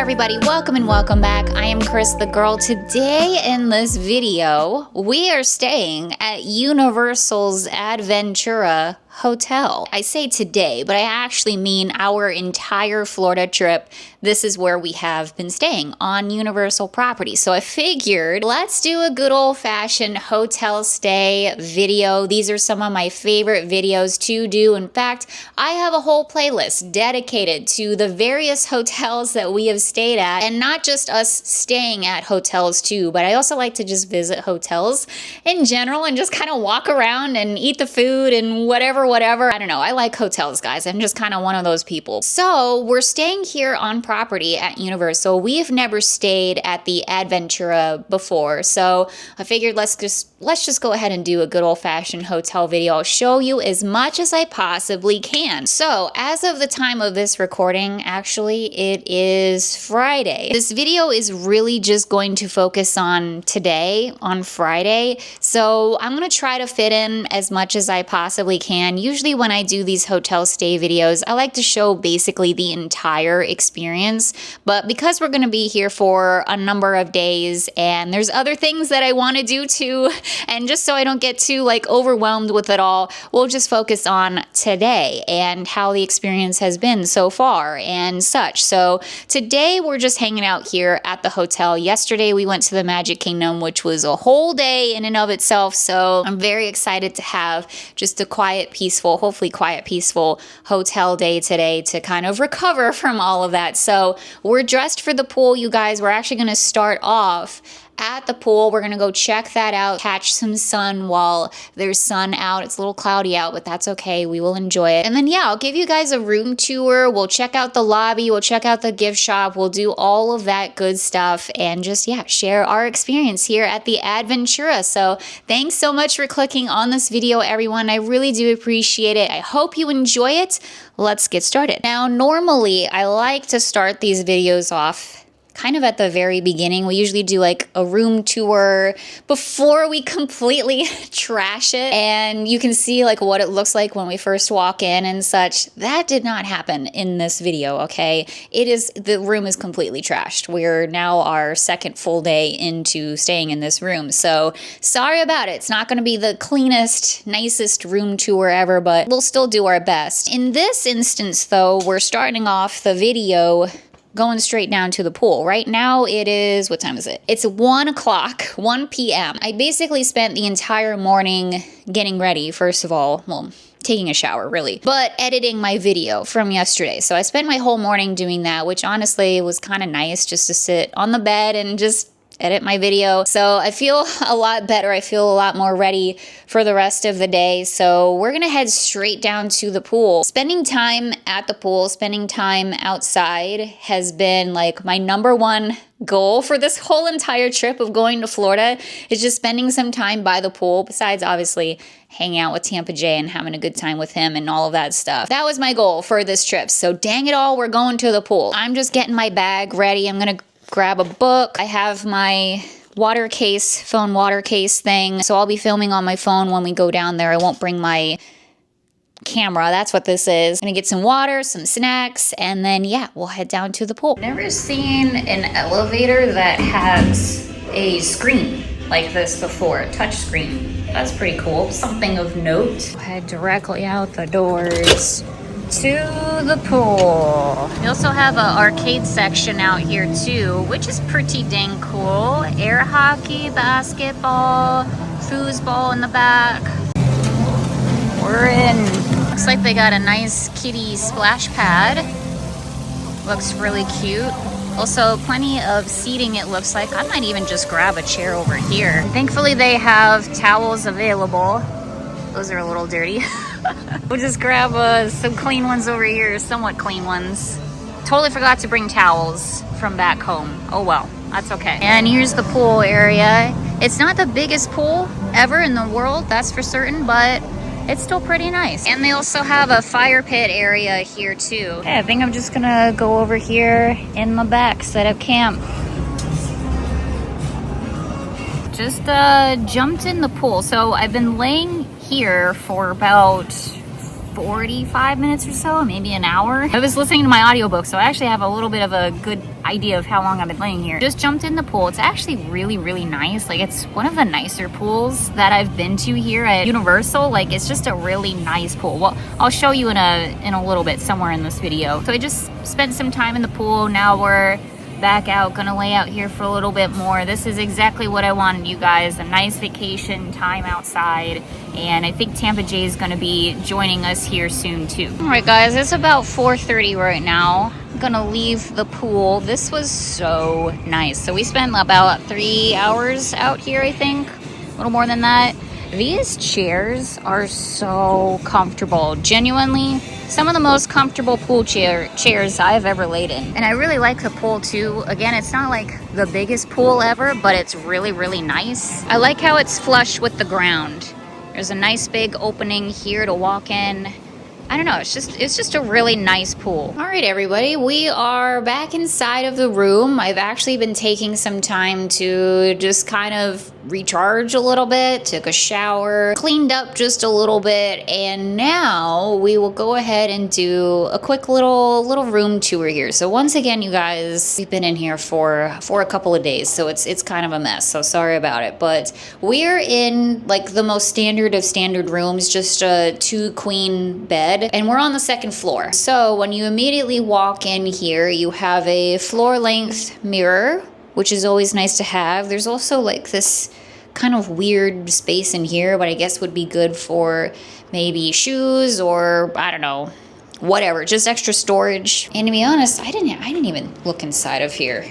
everybody, welcome and welcome back. I am Cris the Girl. Today in this video, we are staying at Universal's Aventura Hotel. I say today, but I actually mean our entire Florida trip. This is where we have been staying on Universal property. So I figured let's do a good old-fashioned hotel stay video. These are some of my favorite videos to do. In fact, I have a whole playlist dedicated to the various hotels that we have stayed at, and not just us staying at hotels too, but I also like to just visit hotels in general and just kind of walk around and eat the food and whatever. I don't know. I like hotels, guys. I'm just kind of one of those people. So we're staying here on property at Universal. We've never stayed at the Adventura before, so I figured let's just go ahead and do a good old-fashioned hotel video. I'll show you as much as I possibly can. So as of the time of this recording, actually, it is Friday. This video is really just going to focus on today, on Friday. So I'm going to try to fit in as much as I possibly can. Usually when I do these hotel stay videos, I like to show basically the entire experience. But because we're going to be here for a number of days and there's other things that I want to do too, and just so I don't get too overwhelmed with it all, we'll just focus on today and how the experience has been so far and such. So today we're just hanging out here at the hotel. Yesterday we went to the Magic Kingdom, which was a whole day in and of itself. So I'm very excited to have just a quiet, peaceful, hopefully quiet, peaceful hotel day today to kind of recover from all of that. So we're dressed for the pool, you guys. We're actually going to start off at the pool. We're gonna go check that out, catch some sun while there's sun out. It's a little cloudy out, but that's okay. We will enjoy it. And then yeah, I'll give you guys a room tour. We'll check out the lobby. We'll check out the gift shop. We'll do all of that good stuff and just, yeah, share our experience here at the Adventura. So thanks so much for clicking on this video, everyone. I really do appreciate it. I hope you enjoy it. Let's get started. Now, normally I like to start these videos off kind of at the very beginning. We usually do a room tour before we completely trash it, and you can see what it looks like when we first walk in and such. That did not happen in this video, okay? The room is completely trashed. We're now our second full day into staying in this room, so sorry about it. It's not going to be the cleanest, nicest room tour ever, but we'll still do our best. In this instance, though, we're starting off the video going straight down to the pool. Right now it is, what time is it? It's 1 o'clock, 1 p.m. I basically spent the entire morning getting ready, first of all, well, taking a shower really, but editing my video from yesterday. So I spent my whole morning doing that, which honestly was kind of nice, just to sit on the bed and just edit my video. So I feel a lot better. I feel a lot more ready for the rest of the day. So we're gonna head straight down to the pool. Spending time at the pool, spending time outside has been my number one goal for this whole entire trip of going to Florida, is just spending some time by the pool, besides obviously hanging out with Tampa J and having a good time with him and all of that stuff. That was my goal for this trip. So dang it all, we're going to the pool. I'm just getting my bag ready. I'm gonna grab a book. I have my phone water case thing, so I'll be filming on my phone when we go down there. I won't bring my camera. That's what this is. I'm gonna get some water, some snacks, and then yeah, we'll head down to the pool. Never seen an elevator that has a screen like this before, a touch screen. That's pretty cool, something of note. We'll head directly out the doors to the pool. We also have an arcade section out here too, which is pretty dang cool. Air hockey, basketball, foosball in the back. We're in. Looks like they got a nice kiddie splash pad. Looks really cute. Also plenty of seating, it looks like. I might even just grab a chair over here. Thankfully they have towels available. Those are a little dirty. We'll just grab some clean ones over here, somewhat clean ones. Totally forgot to bring towels from back home. Oh well, that's okay. And here's the pool area. It's not the biggest pool ever in the world, that's for certain, but it's still pretty nice. And they also have a fire pit area here too. Okay, I think I'm just gonna go over here in the back, set up camp. Just jumped in the pool. So I've been laying here for about 45 minutes or so, maybe an hour. I was listening to my audiobook, so I actually have a little bit of a good idea of how long I've been laying here. Just jumped in the pool. It's actually really, really nice. Like, it's one of the nicer pools that I've been to here at Universal. Like, it's just a really nice pool. Well, I'll show you in a little bit somewhere in this video. So I just spent some time in the pool. Now we're back out, gonna lay out here for a little bit more. This is exactly what I wanted, you guys. A nice vacation time outside, and I think Tampa J is gonna be joining us here soon too. All right, guys, it's about 4:30 right now. I'm gonna leave the pool. This was so nice. So we spent about 3 hours out here, I think, a little more than that. These chairs are so comfortable. Genuinely, some of the most comfortable pool chairs I've ever laid in. And I really like the pool too. Again, it's not like the biggest pool ever, but it's really, really nice. I like how it's flush with the ground. There's a nice big opening here to walk in. I don't know, it's just a really nice pool. All right, everybody, we are back inside of the room. I've actually been taking some time to just kind of recharge a little bit, took a shower, cleaned up just a little bit, and now we will go ahead and do a quick little room tour here. So once again, you guys, we've been in here for a couple of days, so it's kind of a mess, so sorry about it. But we're in like the most standard of standard rooms, just a 2-queen bed, and we're on the 2nd floor. So when you immediately walk in here, you have a floor length mirror, which is always nice to have. There's also like this kind of weird space in here, but I guess would be good for maybe shoes or I don't know, whatever, just extra storage. And to be honest, I didn't even look inside of here.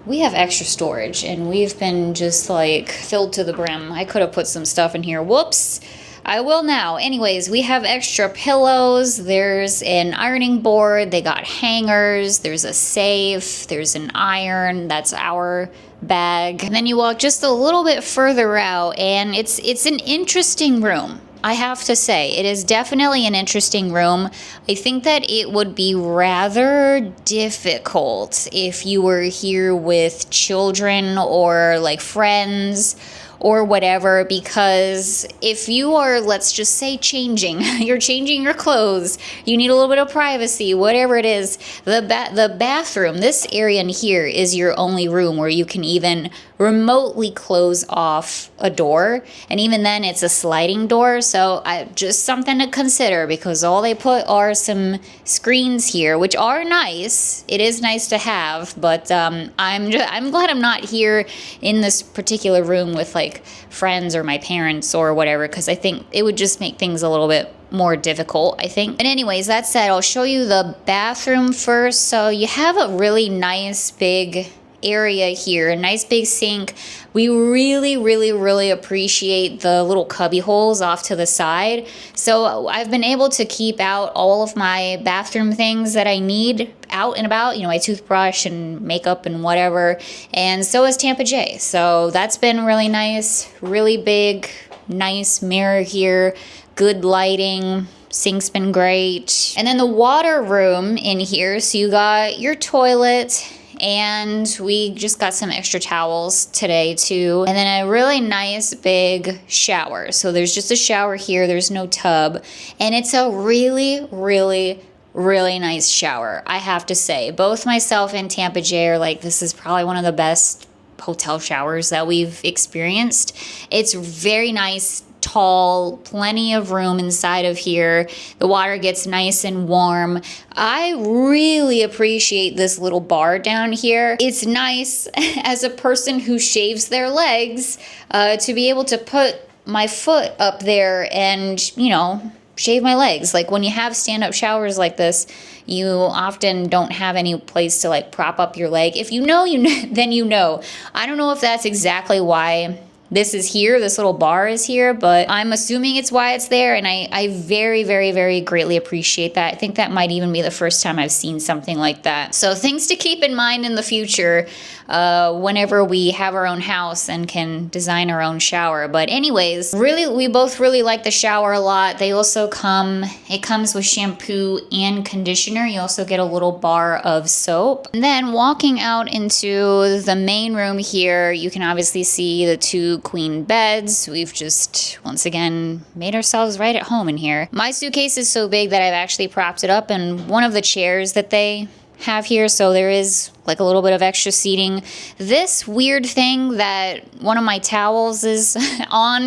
We have extra storage and we've been just like filled to the brim. I could have put some stuff in here. Whoops. I will now. Anyways, we have extra pillows. There's an ironing board. They got hangers. There's a safe. There's an iron. That's our bag. And then you walk just a little bit further out and it's an interesting room. I have to say, it is definitely an interesting room. I think that it would be rather difficult if you were here with children or like friends or whatever, because if you are, let's just say, you're changing your clothes, you need a little bit of privacy, whatever it is, the bathroom, this area in here is your only room where you can even remotely close off a door, and even then it's a sliding door. So just something to consider, because all they put are some screens here, which are nice. It is nice to have, but I'm glad I'm not here in this particular room with like friends or my parents or whatever, because I think it would just make things a little bit more difficult, I think. But anyways, that said, I'll show you the bathroom first. So you have a really nice big area here, a nice big sink. We really, really, really appreciate the little cubby holes off to the side. So I've been able to keep out all of my bathroom things that I need out and about, you know, my toothbrush and makeup and whatever. And so is Tampa J. So that's been really nice, really big, nice mirror here, good lighting. Sink's been great. And then the water room in here. So you got your toilet, and we just got some extra towels today too. And then a really nice big shower. So there's just a shower here. There's no tub. And it's a really, really, really nice shower, I have to say. Both myself and Tampa J are like, this is probably one of the best hotel showers that we've experienced. It's very nice, tall, plenty of room inside of here. The water gets nice and warm. I really appreciate this little bar down here. It's nice as a person who shaves their legs to be able to put my foot up there and, you know, shave my legs. Like when you have stand-up showers like this, you often don't have any place to like prop up your leg. If you know, then you know. I don't know if that's exactly why this is here, this little bar is here, but I'm assuming it's why it's there, and I very, very, very greatly appreciate that. I think that might even be the first time I've seen something like that. So things to keep in mind in the future whenever we have our own house and can design our own shower. But anyways, really, we both really like the shower a lot. They also it comes with shampoo and conditioner. You also get a little bar of soap. And then walking out into the main room here, you can obviously see the two 2 queen beds. We've just, once again, made ourselves right at home in here. My suitcase is so big that I've actually propped it up in one of the chairs that they have here, so there is like a little bit of extra seating. This weird thing that one of my towels is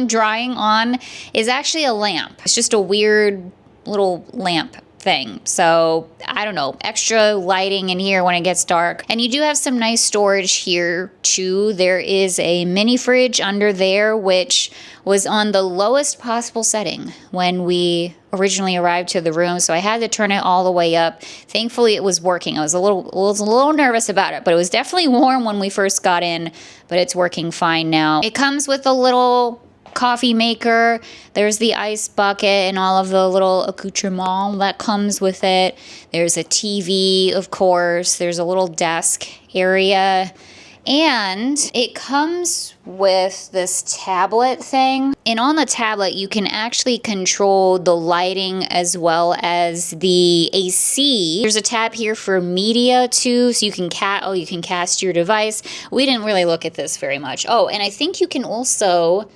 drying on, is actually a lamp. It's just a weird little lamp thing. So I don't know, extra lighting in here when it gets dark. And you do have some nice storage here too. There is a mini fridge under there, which was on the lowest possible setting when we originally arrived to the room, so I had to turn it all the way up. Thankfully it was working. I was a little nervous about it, but it was definitely warm when we first got in, but it's working fine now. It comes with a little coffee maker. There's the ice bucket and all of the little accoutrement that comes with it. There's a TV, of course. There's a little desk area. And it comes with this tablet thing. And on the tablet, you can actually control the lighting as well as the AC. There's a tab here for media too, so you can cast your device. We didn't really look at this very much. Oh, and I think you can also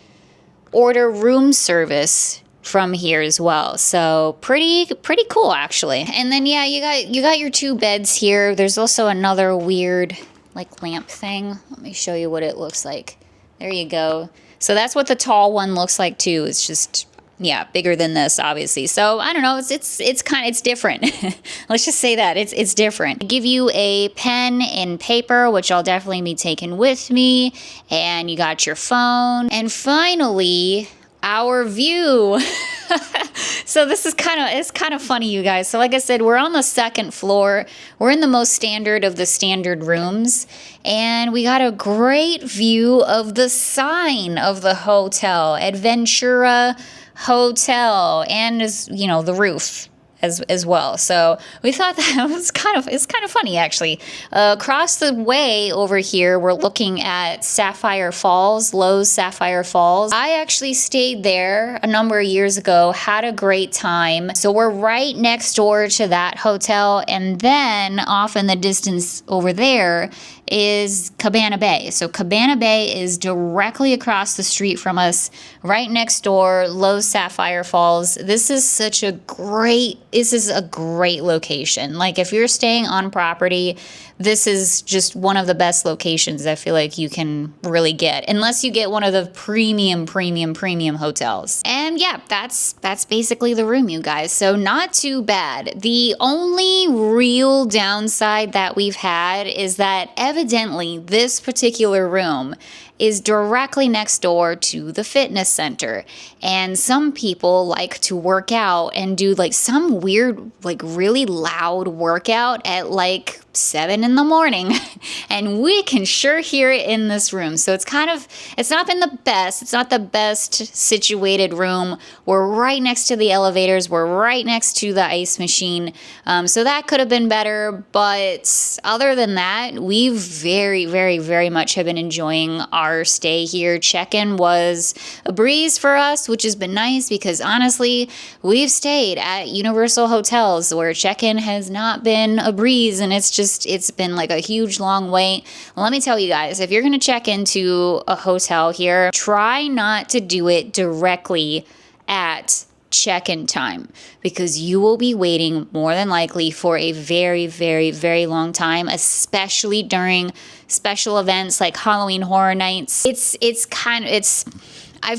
order room service from here as well. So pretty cool actually. And then yeah, you got your 2 beds here. There's also another weird like lamp thing. Let me show you what it looks like. There you go. So that's what the tall one looks like too. It's just, yeah, bigger than this obviously. So I don't know, it's different. Let's just say that it's different. I give you a pen and paper, which I'll definitely be taking with me, and you got your phone, and finally our view. So this is kind of funny, you guys. So like I said, we're on the 2nd floor. We're in the most standard of the standard rooms, and we got a great view of the sign of the hotel, Adventura Hotel, and the roof as well. So we thought that it's kind of funny actually. Across the way over here, we're looking at Sapphire Falls, Lowe's Sapphire Falls. I actually stayed there a number of years ago, had a great time. So we're right next door to that hotel, and then off in the distance over there is Cabana Bay. So Cabana Bay is directly across the street from us, right next door, Lowe's Sapphire Falls. This is a great location. Like if you're staying on property, this is just one of the best locations I feel like you can really get, unless you get one of the premium hotels. And yeah, that's basically the room, you guys. So not too bad. The only real downside that we've had is that evidently this particular room is directly next door to the fitness center. And some people like to work out and do like some weird, like really loud workout at like 7 in the morning. And we can sure hear it in this room. So it's not been the best. It's not the best situated room. We're right next to the elevators. We're right next to the ice machine. So that could have been better. But other than that, we very much have been enjoying our stay here. Check-in was a breeze for us, which has been nice because honestly, we've stayed at Universal hotels where check-in has not been a breeze, and it's been like a huge long wait. Let me tell you guys, if you're going to check into a hotel here, try not to do it directly at check-in time, because you will be waiting more than likely for a very long time, especially during special events like Halloween Horror Nights.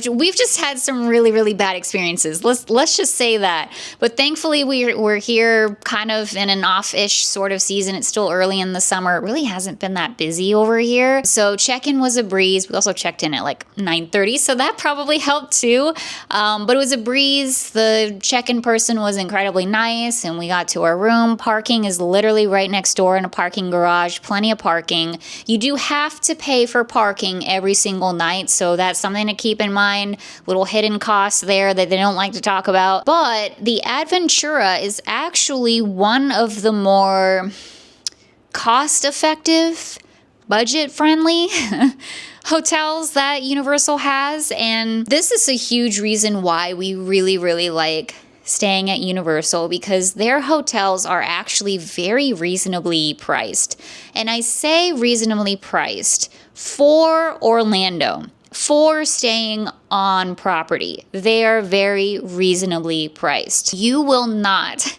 We've just had some really bad experiences. Let's just say that. But thankfully we're here kind of in an off-ish sort of season. It's still early in the summer. It really hasn't been that busy over here. So check-in was a breeze. We also checked in at like 9:30, so that probably helped too. But it was a breeze. The check-in person was incredibly nice, and we got to our room. Parking is literally right next door in a parking garage. Plenty of parking. You do have to pay for parking every single night, so that's something to keep in mind. Little hidden costs there that they don't like to talk about. But the Adventura is actually one of the more cost-effective, budget-friendly hotels that Universal has. And this is a huge reason why we really like staying at Universal, because their hotels are actually very reasonably priced. And I say reasonably priced for Orlando. for staying on property. They are very reasonably priced. You will not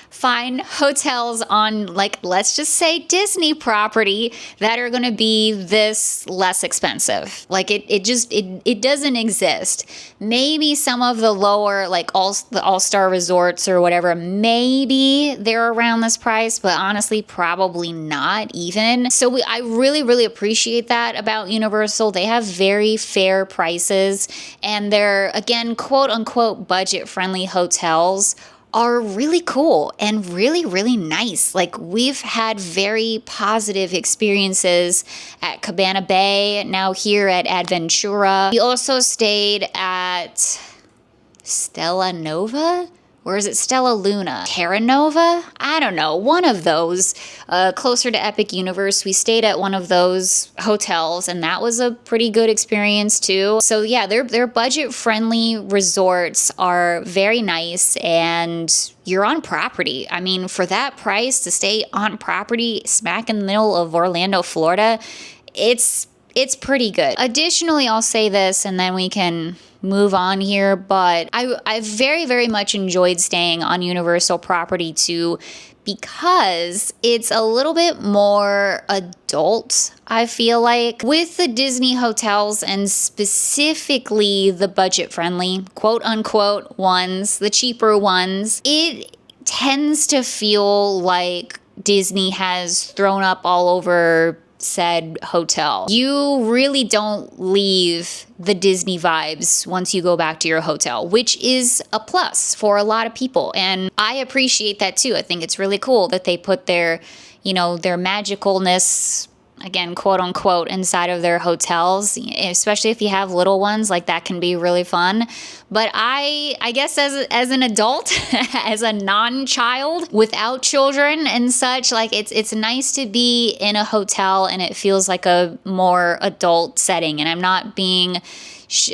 find hotels on, like, let's just say Disney property that are going to be this less expensive. Like it doesn't exist. Maybe some of the lower, like the all-star resorts or whatever, maybe they're around this price, but honestly, probably not even. So I really appreciate that about Universal. They have very fair prices, and they're, again, quote unquote budget friendly hotels are really cool and really nice. Like, we've had very positive experiences at Cabana Bay, now here at Adventura. We also stayed at Stella Nova? Or is it Stella Luna? Terra Nova? I don't know. One of those, closer to Epic Universe. We stayed at one of those hotels, and that was a pretty good experience too. So yeah, their budget-friendly resorts are very nice, and you're on property. I mean, for that price to stay on property smack in the middle of Orlando, Florida, it's pretty good. Additionally, I'll say this, and then we can move on here, but I very much enjoyed staying on Universal property too, because it's a little bit more adult, I feel like. With the Disney hotels, and specifically the budget-friendly, quote-unquote ones, the cheaper ones, it tends to feel like Disney has thrown up all over said hotel. You really don't leave the Disney vibes once you go back to your hotel, which is a plus for a lot of people. And I appreciate that too. I think it's really cool that they put their, their magicalness, again, quote unquote, inside of their hotels, especially if you have little ones. Like, that can be really fun. But I guess as an adult, as a non-child without children and such, like, it's nice to be in a hotel and it feels like a more adult setting. And I'm not being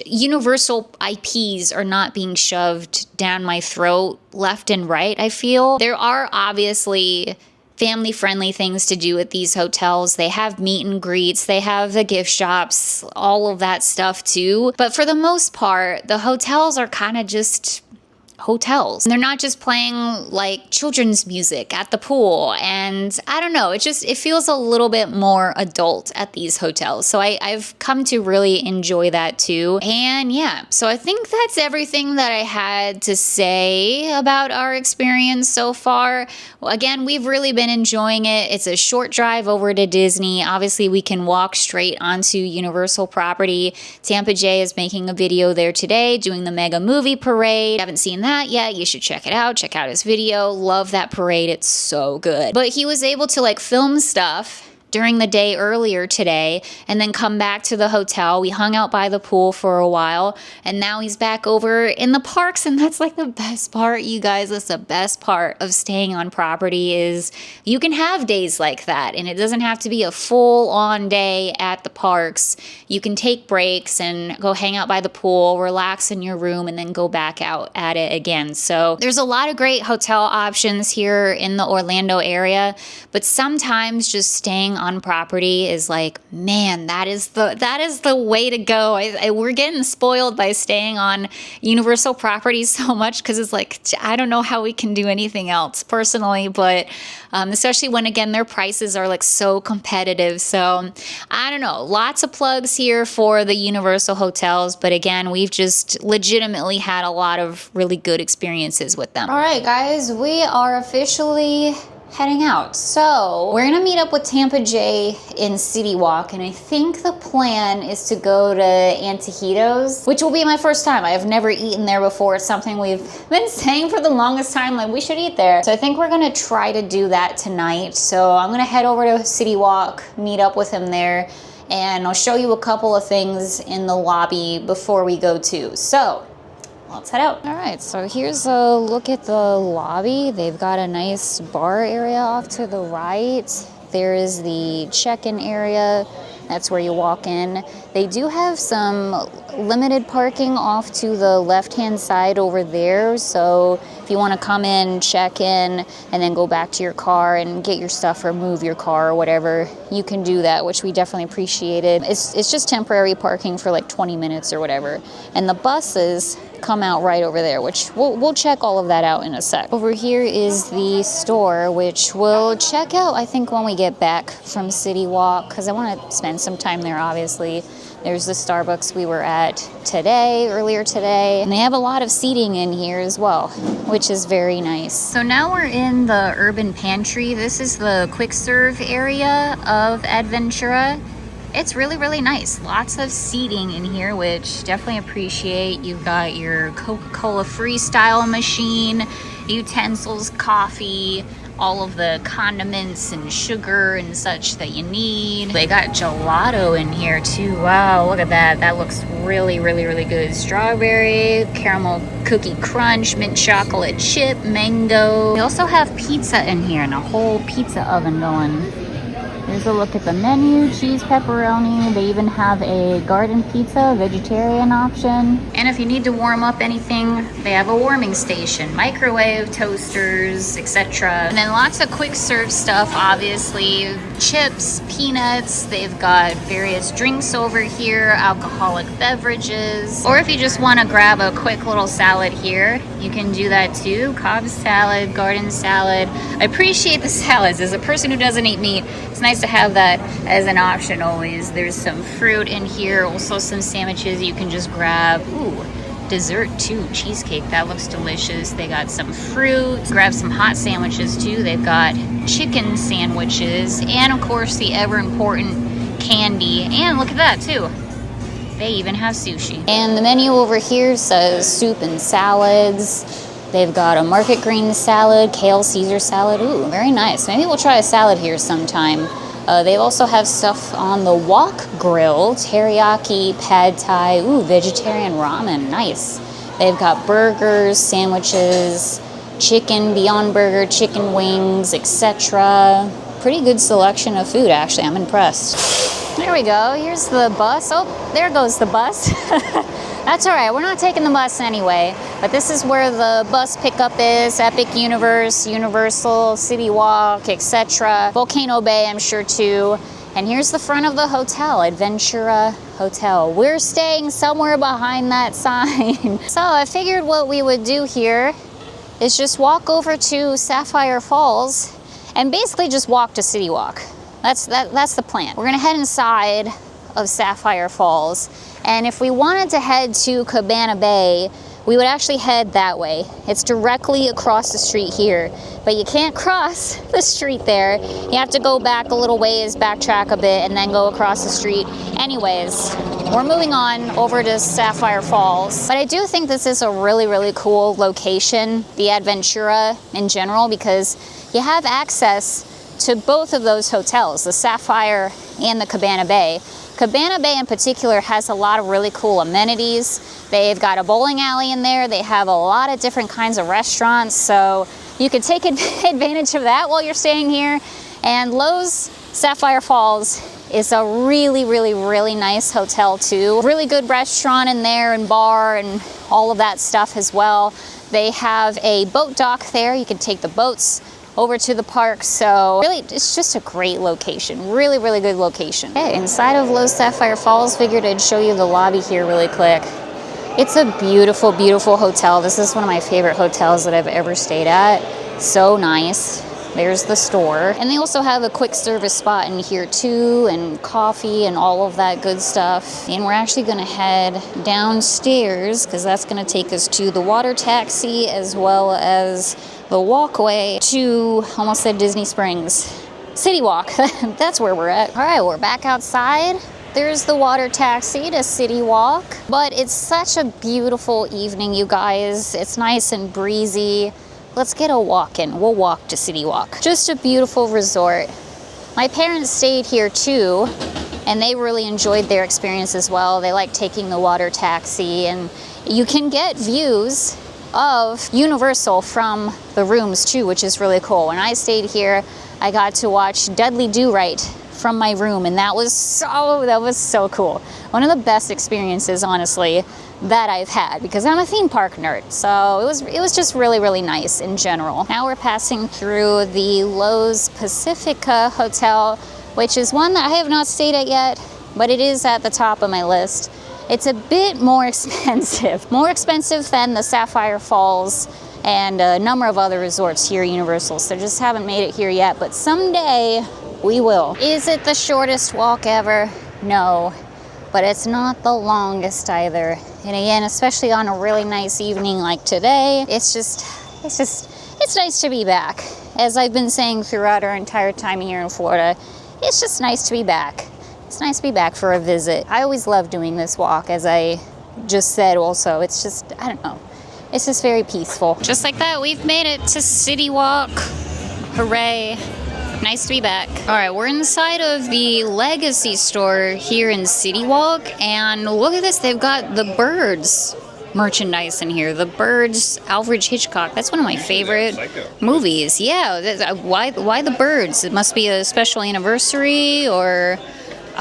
Universal IPs are not being shoved down my throat left and right, I feel. There are obviously family-friendly things to do at these hotels. They have meet and greets, they have the gift shops, all of that stuff too. But for the most part, the hotels are kind of just hotels. And they're not just playing like children's music at the pool. And I don't know, it feels a little bit more adult at these hotels. So I've come to really enjoy that too. And yeah, so I think that's everything that I had to say about our experience so far. Well, again, we've really been enjoying it. It's a short drive over to Disney. Obviously, we can walk straight onto Universal property. Tampa J is making a video there today, doing the mega movie parade. Haven't seen that yet, you should check it out. Check out his video. Love that parade. It's so good. But he was able to like film stuff during the day earlier today and then come back to the hotel. We hung out by the pool for a while, and now he's back over in the parks, and that's like the best part, you guys. That's the best part of staying on property, is you can have days like that, and it doesn't have to be a full-on day at the parks. You can take breaks and go hang out by the pool, relax in your room, and then go back out at it again. So there's a lot of great hotel options here in the Orlando area, but sometimes just staying on property is like, man, that is the way to go. We're getting spoiled by staying on Universal property so much, because it's like, I don't know how we can do anything else personally, but especially when, again, their prices are like so competitive. So I don't know, lots of plugs here for the Universal hotels, but again, we've just legitimately had a lot of really good experiences with them. All right, guys, we are officially heading out. So we're gonna meet up with Tampa J in CityWalk, and I think the plan is to go to Antojitos, which will be my first time. I have never eaten there before. It's something we've been saying for the longest time, like we should eat there. So I think we're gonna try to do that tonight. So I'm gonna head over to CityWalk, meet up with him there, and I'll show you a couple of things in the lobby before we go too. So let's head out. All right, so here's a look at the lobby. They've got a nice bar area off to the right. There is the check-in area. That's where you walk in. They do have some limited parking off to the left-hand side over there. So if you want to come in, check in, and then go back to your car and get your stuff or move your car or whatever, you can do that, which we definitely appreciated. It's just temporary parking for like 20 minutes or whatever. And the buses come out right over there, which we'll check all of that out in a sec. Over here is the store, which we'll check out, I think, when we get back from CityWalk, because I want to spend some time there, obviously. There's the Starbucks we were at earlier today, and they have a lot of seating in here as well, which is very nice. So now we're in the urban pantry. This is the quick serve area of Adventura. It's really, really nice. Lots of seating in here, which definitely appreciate. You've got your Coca-Cola freestyle machine, utensils, coffee, all of the condiments and sugar and such that you need. They got gelato in here too. Wow, look at that. That looks really, really, really good. Strawberry, caramel cookie crunch, mint chocolate chip, mango. They also have pizza in here and a whole pizza oven going. Here's a look at the menu, cheese, pepperoni. They even have a garden pizza, vegetarian option. And if you need to warm up anything, they have a warming station, microwave, toasters, etc. And then lots of quick serve stuff, obviously. Chips, peanuts. They've got various drinks over here, alcoholic beverages. Or if you just want to grab a quick little salad here, you can do that too. Cobb salad, garden salad. I appreciate the salads. As a person who doesn't eat meat, it's nice to have that as an option always. There's some fruit in here, also some sandwiches you can just grab. Ooh, dessert too, cheesecake, that looks delicious. They got some fruit, grab some hot sandwiches too. They've got chicken sandwiches, and of course the ever important candy. And look at that too, they even have sushi. And the menu over here says soup and salads. They've got a market green salad, kale Caesar salad. Ooh, very nice. Maybe we'll try a salad here sometime. They also have stuff on the wok grill, teriyaki, pad thai, ooh, vegetarian ramen, nice. They've got burgers, sandwiches, chicken, Beyond Burger, chicken wings, etc. Pretty good selection of food, actually. I'm impressed. There we go. Here's the bus. Oh, there goes the bus. That's all right. We're not taking the bus anyway, but this is where the bus pickup is. Epic Universe, Universal, CityWalk, etc. Volcano Bay, I'm sure too. And here's the front of the hotel, Adventura Hotel. We're staying somewhere behind that sign. So I figured what we would do here is just walk over to Sapphire Falls and basically just walk to CityWalk. That's the plan. We're gonna head inside of Sapphire Falls, and if we wanted to head to Cabana Bay, we would actually head that way. It's directly across the street here, but you can't cross the street there. You have to go back a little ways, backtrack a bit, and then go across the street. Anyways, we're moving on over to Sapphire Falls. But I do think this is a really, really cool location, the Adventura in general, because you have access to both of those hotels, the Sapphire and the Cabana Bay. Cabana Bay in particular has a lot of really cool amenities. They've got a bowling alley in there. They have a lot of different kinds of restaurants, so you can take advantage of that while you're staying here. And Lowe's Sapphire Falls is a really, really, really nice hotel too. Really good restaurant in there and bar and all of that stuff as well. They have a boat dock there. You can take the boats over to the park, so really it's just a great location. Really, really good location. Okay, inside of Lowe's Sapphire Falls, figured I'd show you the lobby here really quick. It's a beautiful, beautiful hotel. This is one of my favorite hotels that I've ever stayed at. So nice. There's the store. And they also have a quick service spot in here too, and coffee and all of that good stuff. And we're actually gonna head downstairs because that's gonna take us to the water taxi as well as the walkway to, almost said Disney Springs, CityWalk. That's where we're at. All right, we're back outside. There's the water taxi to CityWalk, but it's such a beautiful evening, you guys. It's nice and breezy. Let's get a walk in. We'll walk to CityWalk. Just a beautiful resort. My parents stayed here too, and they really enjoyed their experience as well. They like taking the water taxi, and you can get views of Universal from the rooms too, which is really cool. When I stayed here, I got to watch Dudley Do Right from my room, and that was so cool. One of the best experiences, honestly, that I've had, because I'm a theme park nerd. So it was just really, really nice in general. Now we're passing through the Lowe's Pacifica Hotel, which is one that I have not stayed at yet, but it is at the top of my list. It's a bit more expensive than the Sapphire Falls and a number of other resorts here at Universal, so just haven't made it here yet, but someday we will. Is it the shortest walk ever? No, but it's not the longest either. And again, especially on a really nice evening like today, it's nice to be back. As I've been saying throughout our entire time here in Florida, it's just nice to be back. It's nice to be back for a visit. I always love doing this walk, as I just said also. It's just, I don't know. It's just very peaceful. Just like that, we've made it to CityWalk. Hooray. Nice to be back. All right, we're inside of the Legacy store here in CityWalk, and look at this. They've got the Birds merchandise in here. The Birds, Alfred Hitchcock. That's one of my favorite movies. Yeah, why the Birds? It must be a special anniversary, or...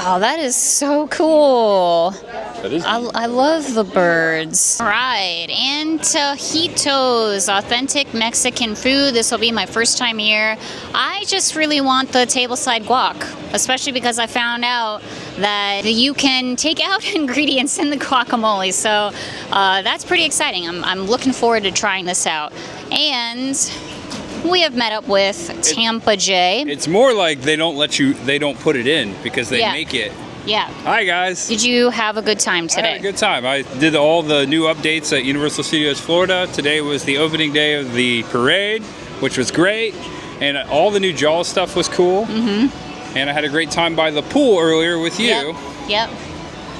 Oh, that is so cool. That is. I love the Birds. All right, Antojitos, authentic Mexican food. This will be my first time here. I just really want the tableside guac, especially because I found out that you can take out ingredients in the guacamole. So that's pretty exciting. I'm looking forward to trying this out. And we have met up with Tampa J. It's more like they don't put it in because they make it. Yeah. Hi, guys. Did you have a good time today? I had a good time. I did all the new updates at Universal Studios Florida. Today was the opening day of the parade, which was great. And all the new Jaws stuff was cool. Mm-hmm. And I had a great time by the pool earlier with you. Yep.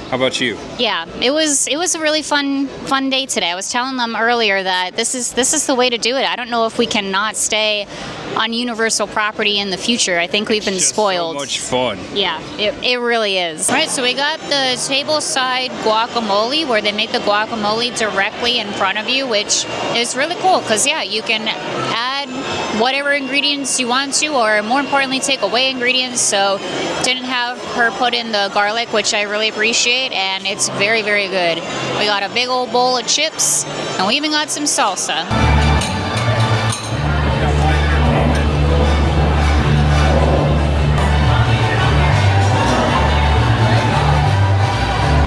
How about you? Yeah, it was a really fun day today. I was telling them earlier that this is the way to do it. I don't know if we cannot stay on Universal property in the future. I think we've been spoiled. So much fun. Yeah, it really is. All right, so we got the tableside guacamole, where they make the guacamole directly in front of you, which is really cool because, yeah, you can add whatever ingredients you want to, or more importantly, take away ingredients. So didn't have her put in the garlic, which I really appreciate, and it's very, very good. We got a big old bowl of chips, and we even got some salsa.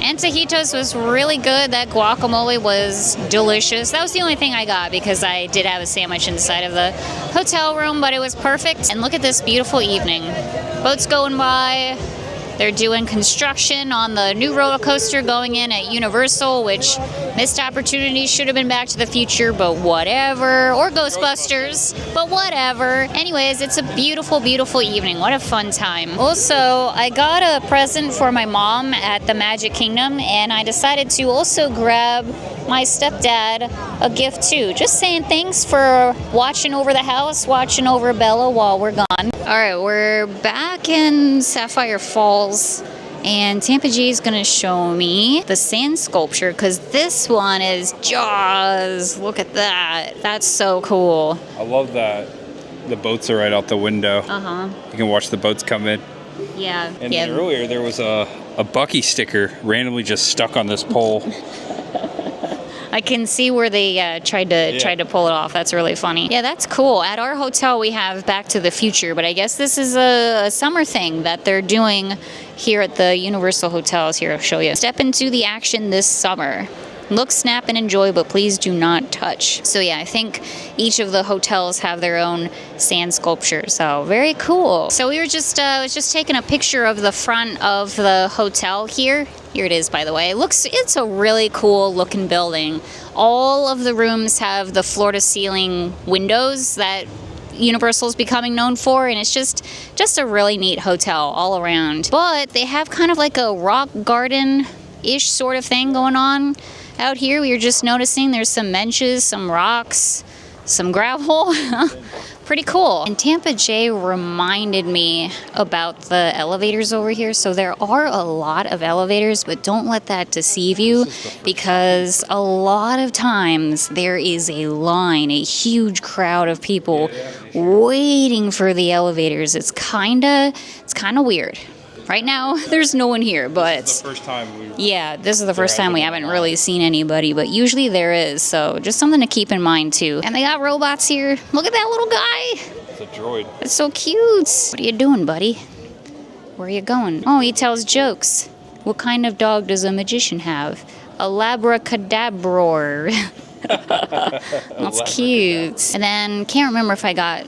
Antojitos was really good. That guacamole was delicious. That was the only thing I got because I did have a sandwich inside of the hotel room, but it was perfect. And look at this beautiful evening. Boats going by. They're doing construction on the new roller coaster going in at Universal, which missed opportunity. Should have been Back to the Future, but whatever. Or Ghostbusters, but whatever. Anyways, it's a beautiful, beautiful evening. What a fun time. Also, I got a present for my mom at the Magic Kingdom, and I decided to also grab my stepdad a gift too. Just saying thanks for watching over the house, watching over Bella while we're gone. All right, we're back in Sapphire Falls, and Tampa G is gonna show me the sand sculpture because this one is Jaws. Look at that. That's so cool. I love that. The boats are right out the window. Uh-huh. You can watch the boats come in. Yeah. And then earlier there was a Bucky sticker randomly just stuck on this pole. I can see where they tried to pull it off. That's really funny. Yeah, that's cool. At our hotel, we have Back to the Future, but I guess this is a summer thing that they're doing here at the Universal Hotels. Here, I'll show you. Step into the action this summer. Look, snap, and enjoy, but please do not touch. So yeah, I think each of the hotels have their own sand sculpture. So very cool. So we were just taking a picture of the front of the hotel here. Here it is, by the way. It's a really cool looking building. All of the rooms have the floor to ceiling windows that Universal is becoming known for, and it's just a really neat hotel all around. But they have kind of like a rock garden-ish sort of thing going on. Out here, we were just noticing there's some benches, some rocks, some gravel. pretty cool. And Tampa J reminded me about the elevators over here. So there are a lot of elevators, but don't let that deceive you, because a lot of times there is a line, a huge crowd of people waiting for the elevators. It's kinda weird. Right now, there's no one here, but This is the first time yeah, this is the first time we haven't really seen anybody, but usually there is, so just something to keep in mind too. And they got robots here. Look at that little guy. It's a droid. It's so cute. What are you doing, buddy? Where are you going? Oh, he tells jokes. What kind of dog does a magician have? A labracadabror. That's cute. And then, can't remember if I got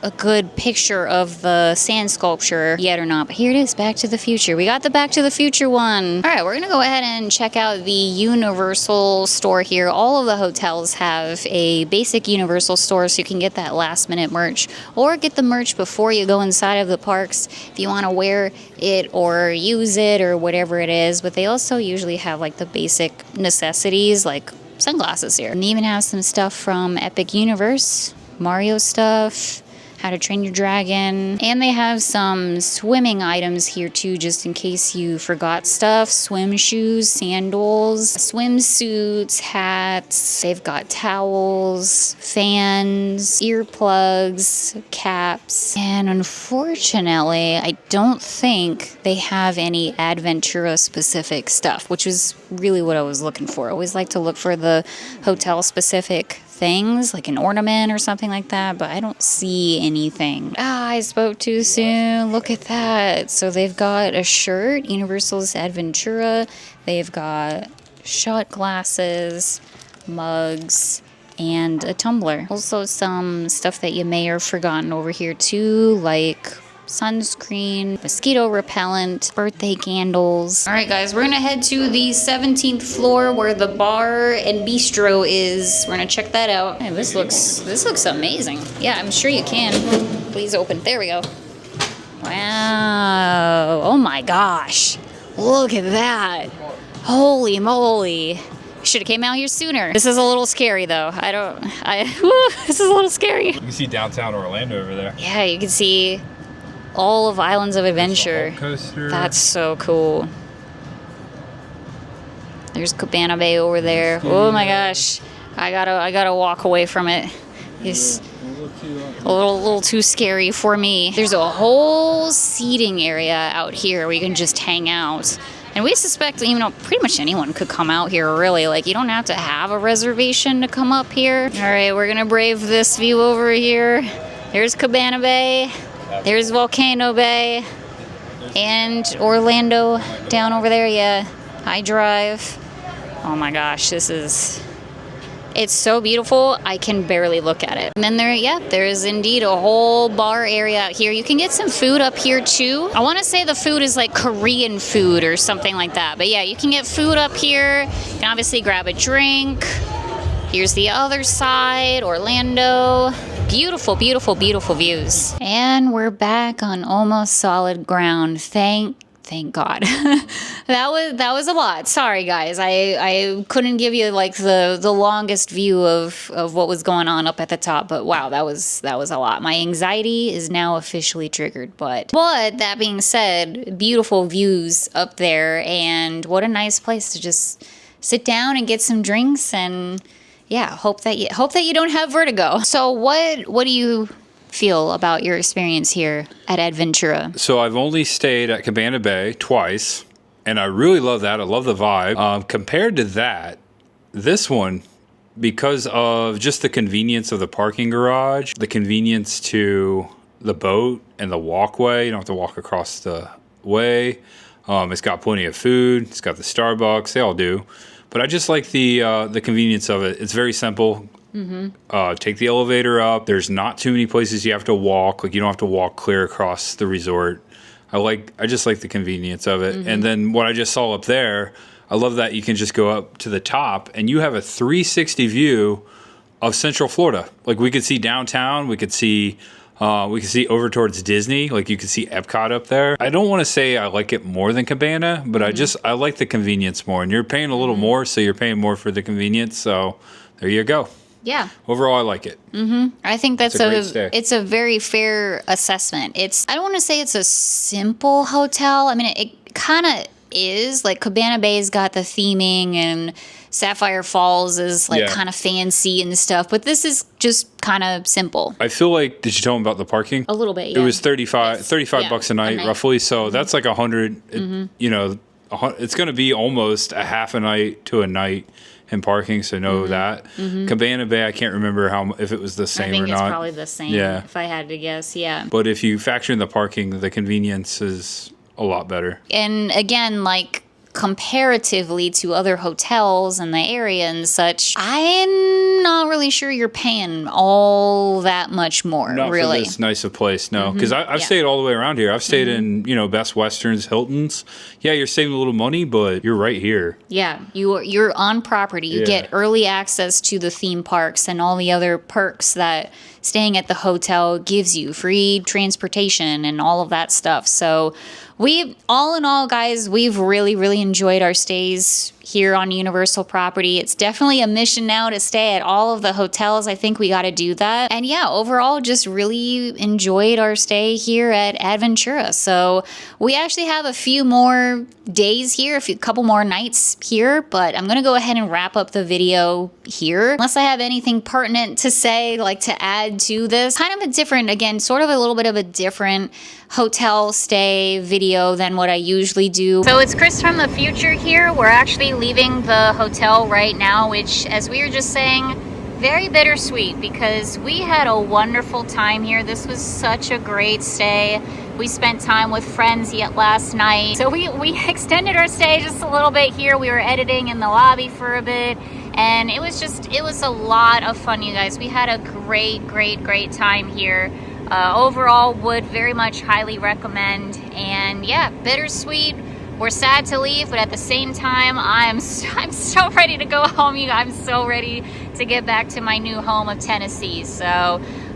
a good picture of the sand sculpture yet or not, but here it is, Back to the Future. We got the Back to the Future one. All right, we're gonna go ahead and check out the Universal store here. All of the hotels have a basic Universal store, so you can get that last minute merch, or get the merch before you go inside of the parks if you want to wear it or use it or whatever it is. But they also usually have like the basic necessities like sunglasses here, and they even have some stuff from Epic Universe, Mario stuff, How to Train Your Dragon. And they have some swimming items here too, just in case you forgot stuff. Swim shoes, sandals, swimsuits, hats. They've got towels, fans, earplugs, caps. And unfortunately, I don't think they have any Adventura specific stuff, which is really what I was looking for. I always like to look for the hotel specific things, like an ornament or something like that, but I don't see anything. I spoke too soon. Look at that. So they've got a shirt, Universal's Adventura. They've got shot glasses, mugs, and a tumbler. Also some stuff that you may have forgotten over here too, like sunscreen, mosquito repellent, birthday candles. All right, guys, we're gonna head to the 17th floor where the bar and bistro is. We're gonna check that out. Hey, this looks amazing. Yeah, I'm sure you can. Please open. There we go. Wow. Oh my gosh. Look at that. Holy moly. Should have came out here sooner. This is a little scary though. This is a little scary. You can see downtown Orlando over there. Yeah, you can see all of Islands of Adventure. That's so cool. There's Cabana Bay over there. Oh my gosh. I gotta walk away from it. It's a little too scary for me. There's a whole seating area out here where you can just hang out. And we suspect, pretty much anyone could come out here, really. Like, you don't have to have a reservation to come up here. All right, we're gonna brave this view over here. There's Cabana Bay. There's Volcano Bay. And Orlando down over there, yeah. I drive. Oh my gosh, it's so beautiful, I can barely look at it. And then there is indeed a whole bar area out here. You can get some food up here too. I want to say the food is like Korean food or something like that. But yeah, you can get food up here. You can obviously grab a drink. Here's the other side, Orlando. Beautiful, beautiful, beautiful views. And we're back on almost solid ground. Thank God. that was a lot. Sorry guys. I couldn't give you like the longest view of what was going on up at the top, but wow, that was a lot. My anxiety is now officially triggered, but that being said, beautiful views up there, and what a nice place to just sit down and get some drinks, and yeah, hope that you don't have vertigo. So what do you feel about your experience here at Adventura? So I've only stayed at Cabana Bay twice, and I really love that. I love the vibe. Compared to that, this one, because of just the convenience of the parking garage, the convenience to the boat and the walkway, you don't have to walk across the way. It's got plenty of food. It's got the Starbucks. They all do. But I just like the convenience of it. It's very simple. Take the elevator up. There's not too many places you have to walk. Like, you don't have to walk clear across the resort. I just like the convenience of it. And then what I just saw up there, I love that you can just go up to the top and you have a 360 view of Central Florida. Like, we could see downtown. We could see over towards Disney. Like, you could see Epcot up there. I don't want to say I like it more than Cabana, but I like the convenience more. And you're paying a little more, so you're paying more for the convenience. So there you go. Yeah. Overall, I like it. I think that's It's a great stay. it's a very fair assessment. I don't want to say it's a simple hotel. I mean, it kind of is. Like Cabana Bay's got the theming and Sapphire Falls is like kind of fancy and stuff, but this is just kind of simple. I feel like, did you tell them about the parking? A little bit, yeah. It was 35 bucks a night, roughly. So that's like 100, you know, it's going to be almost a half a night to a night in parking, so know that. Cabana Bay, I can't remember if it was the same or not. I think it's probably the same, if I had to guess, yeah. But if you factor in the parking, the convenience is a lot better. And again, like, comparatively to other hotels in the area and such, I'm not really sure you're paying all that much more, not really. For this nice a place, no. Because I've stayed all the way around here. I've stayed in, you know, Best Westerns, Hiltons. Yeah, you're saving a little money, but you're right here. Yeah, you're on property. You get early access to the theme parks and all the other perks that staying at the hotel gives you. Free transportation and all of that stuff. So all in all, guys, we've really, really enjoyed our stays here on Universal property. It's definitely a mission now to stay at all of the hotels. I think we got to do that. And yeah, overall, just really enjoyed our stay here at Adventura. So we actually have a few more days here, couple more nights here, but I'm going to go ahead and wrap up the video here. Unless I have anything pertinent to say, like to add to this. Kind of a different, again, sort of a little bit of a different hotel stay video than what I usually do. So it's Cris from the future here. We're actually leaving the hotel right now, which, as we were just saying, very bittersweet because we had a wonderful time here. This was such a great stay. We spent time with friends yet last night. So we extended our stay just a little bit here. We were editing in the lobby for a bit, and it was a lot of fun, you guys. We had a great time here. Overall, would very much highly recommend. And yeah, bittersweet. We're sad to leave, but at the same time, I'm so ready to go home. I'm so ready to get back to my new home of Tennessee. So,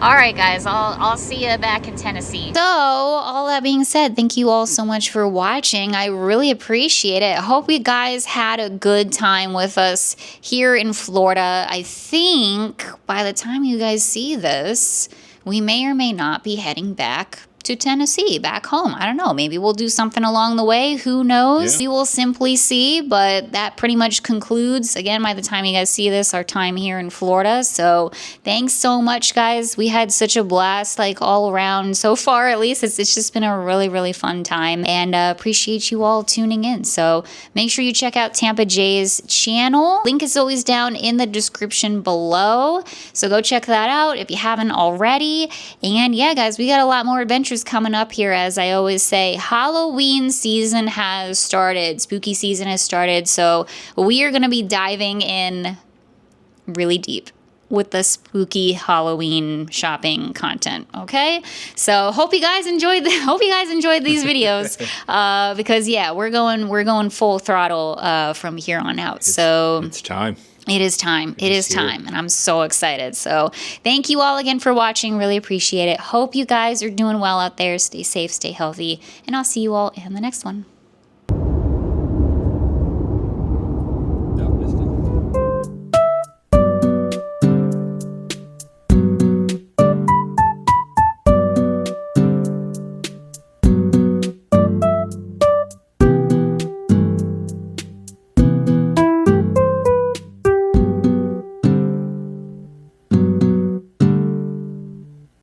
all right, guys, I'll see you back in Tennessee. So, all that being said, thank you all so much for watching. I really appreciate it. I hope you guys had a good time with us here in Florida. I think by the time you guys see this, we may or may not be heading back to Tennessee, back home. I don't know. Maybe we'll do something along the way. Who knows? We will simply see. But that pretty much concludes, again, by the time you guys see this, our time here in Florida. So thanks so much, guys. We had such a blast, like all around. So far, at least, it's just been a really fun time. And appreciate you all tuning in. So make sure you check out Tampa Jay's channel. Link is always down in the description below. So go check that out if you haven't already. And yeah, guys, we got a lot more adventures coming up here. As I always say, Halloween season has started. Spooky season has started. So we are going to be diving in really deep with the spooky Halloween shopping content. Okay, so hope you guys enjoyed these videos because yeah, we're going full throttle from here on out. So it's time. It is time. It is time. And I'm so excited. So thank you all again for watching. Really appreciate it. Hope you guys are doing well out there. Stay safe, stay healthy, and I'll see you all in the next one.